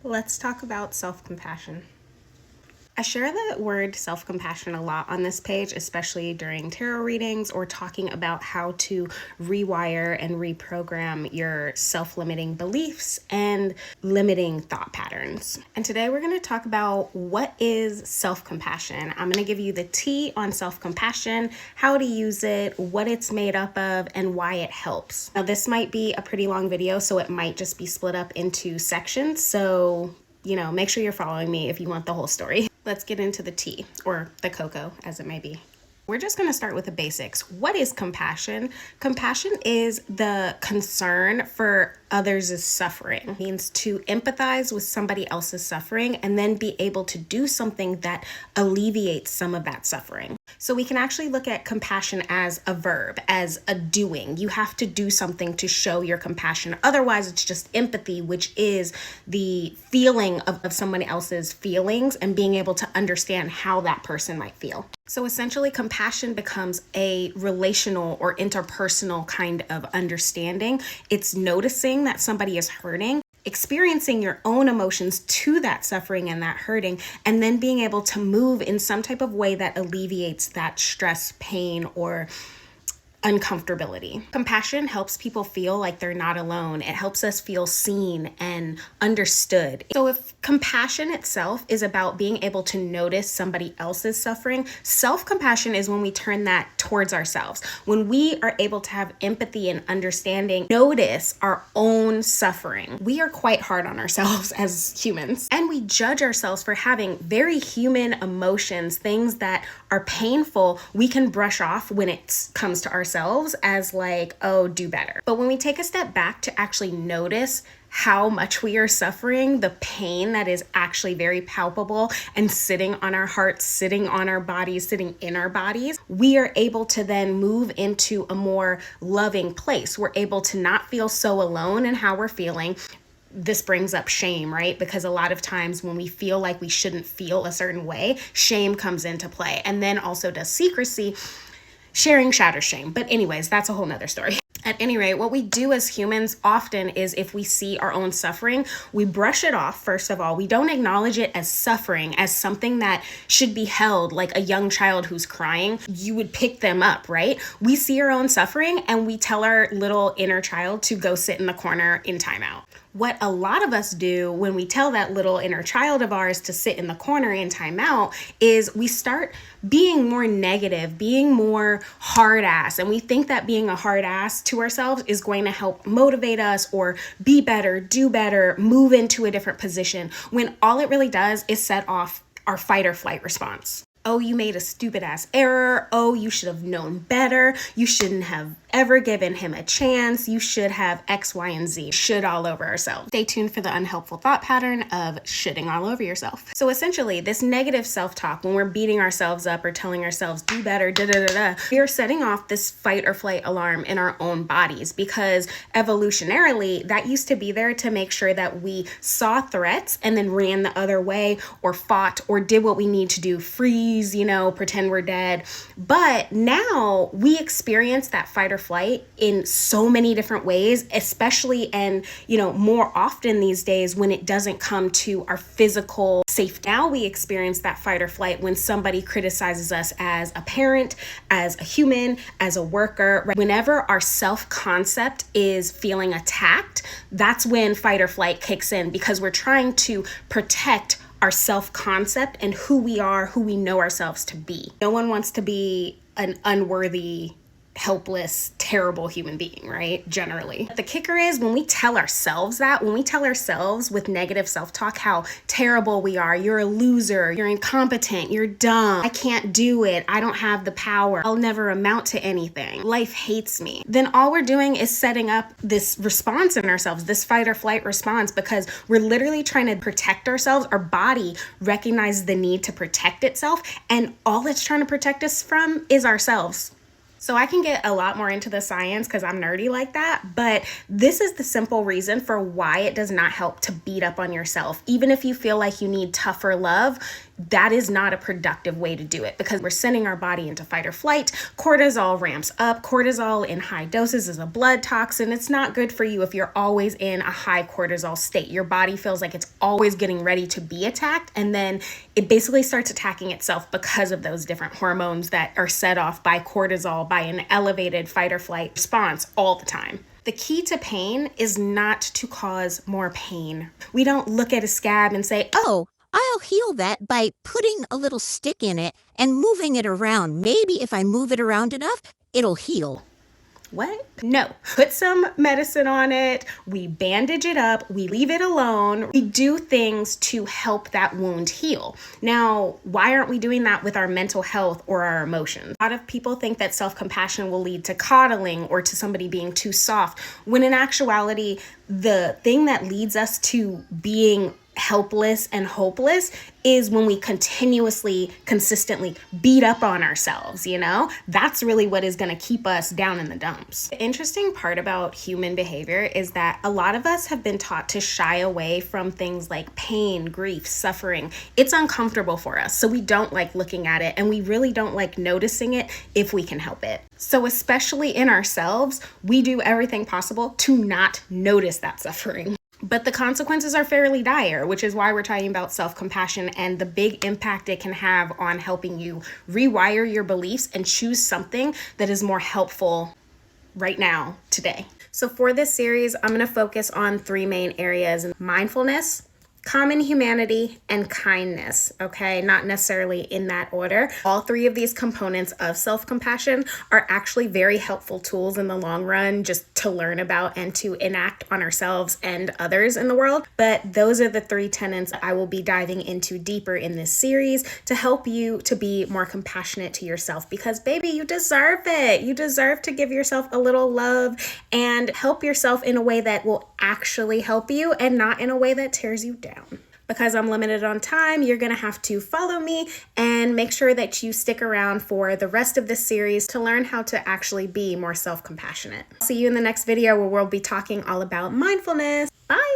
Let's talk about self-compassion. I share the word self-compassion a lot on this page, especially during tarot readings or talking about how to rewire and reprogram your self-limiting beliefs and limiting thought patterns. And today we're going to talk about what is self-compassion. I'm going to give you the T on self-compassion, how to use it, what it's made up of, and why it helps. Now, this might be a pretty long video, so it might just be split up into sections. So, make sure you're following me if you want the whole story. Let's get into the tea, or the cocoa, as it may be. We're just going to start with the basics. What is compassion? Compassion is the concern for others' suffering. It means to empathize with somebody else's suffering and then be able to do something that alleviates some of that suffering. So we can actually look at compassion as a verb, as a doing. You have to do something to show your compassion. Otherwise, it's just empathy, which is the feeling of someone else's feelings and being able to understand how that person might feel. So essentially, compassion becomes a relational or interpersonal kind of understanding. It's noticing that somebody is hurting, experiencing your own emotions to that suffering and that hurting, and then being able to move in some type of way that alleviates that stress, pain, or uncomfortability. Compassion helps people feel like they're not alone. It helps us feel seen and understood. So if compassion itself is about being able to notice somebody else's suffering, self-compassion is when we turn that towards ourselves. When we are able to have empathy and understanding, notice our own suffering. We are quite hard on ourselves as humans, and we judge ourselves for having very human emotions, things that are painful. We can brush off when it comes to ourselves as like, oh, do better. But when we take a step back to actually notice how much we are suffering, the pain that is actually very palpable and sitting on our hearts, sitting on our bodies, sitting in our bodies, we are able to then move into a more loving place. We're able to not feel so alone in how we're feeling. This brings up shame, right? Because a lot of times when we feel like we shouldn't feel a certain way, shame comes into play. And then also does secrecy. Sharing shatters shame. But anyways, that's a whole nother story. At any rate, what we do as humans often is if we see our own suffering, we brush it off. First of all, we don't acknowledge it as suffering, as something that should be held, like a young child who's crying. You would pick them up, right? We see our own suffering and we tell our little inner child to go sit in the corner in timeout. What a lot of us do when we tell that little inner child of ours to sit in the corner in timeout is we start being more negative, being more hard ass. And we think that being a hard ass to ourselves is going to help motivate us or be better, do better, move into a different position, when all it really does is set off our fight or flight response. Oh, you made a stupid ass error. Oh, you should have known better. You shouldn't have ever given him a chance. You should have X, Y, and Z. Should all over ourselves. Stay tuned for the unhelpful thought pattern of shitting all over yourself. So essentially, this negative self-talk, when we're beating ourselves up or telling ourselves, do better, we are setting off this fight or flight alarm in our own bodies, because evolutionarily, that used to be there to make sure that we saw threats and then ran the other way or fought or did what we need to do, freeze, pretend we're dead. But now we experience that fight or flight in so many different ways, especially and more often these days when it doesn't come to our physical safety. Now we experience that fight or flight when somebody criticizes us as a parent, as a human, as a worker. Right? Whenever our self-concept is feeling attacked, that's when fight or flight kicks in, because we're trying to protect our self-concept and who we are, who we know ourselves to be. No one wants to be an unworthy, helpless, terrible human being, right? Generally. But the kicker is when we tell ourselves that, when we tell ourselves with negative self-talk how terrible we are, you're a loser, you're incompetent, you're dumb, I can't do it, I don't have the power, I'll never amount to anything, life hates me, then all we're doing is setting up this response in ourselves, this fight or flight response, because we're literally trying to protect ourselves. Our body recognizes the need to protect itself, and all it's trying to protect us from is ourselves. So I can get a lot more into the science because I'm nerdy like that, but this is the simple reason for why it does not help to beat up on yourself. Even if you feel like you need tougher love, that is not a productive way to do it, because we're sending our body into fight or flight. Cortisol ramps up. Cortisol in high doses is a blood toxin. It's not good for you if you're always in a high cortisol state. Your body feels like it's always getting ready to be attacked, and then it basically starts attacking itself because of those different hormones that are set off by cortisol, by an elevated fight or flight response all the time. The key to pain is not to cause more pain. We don't look at a scab and say, oh, I'll heal that by putting a little stick in it and moving it around. Maybe if I move it around enough, it'll heal. What? No. Put some medicine on it. We bandage it up. We leave it alone. We do things to help that wound heal. Now, why aren't we doing that with our mental health or our emotions? A lot of people think that self-compassion will lead to coddling or to somebody being too soft, when in actuality, the thing that leads us to being helpless and hopeless is when we consistently beat up on ourselves, That's really what is going to keep us down in the dumps. The interesting part about human behavior is that a lot of us have been taught to shy away from things like pain, grief, suffering. It's uncomfortable for us, so we don't like looking at it, and we really don't like noticing it if we can help it. So especially in ourselves, we do everything possible to not notice that suffering. But the consequences are fairly dire, which is why we're talking about self-compassion and the big impact it can have on helping you rewire your beliefs and choose something that is more helpful right now, today. So for this series, I'm going to focus on 3 main areas: mindfulness, common humanity, and kindness, okay? Not necessarily in that order. All 3 of these components of self-compassion are actually very helpful tools in the long run, just to learn about and to enact on ourselves and others in the world. But those are the 3 tenets I will be diving into deeper in this series to help you to be more compassionate to yourself, because baby, you deserve it. You deserve to give yourself a little love and help yourself in a way that will actually help you and not in a way that tears you down. Because I'm limited on time, you're going to have to follow me and make sure that you stick around for the rest of this series to learn how to actually be more self-compassionate. I'll see you in the next video, where we'll be talking all about mindfulness. Bye!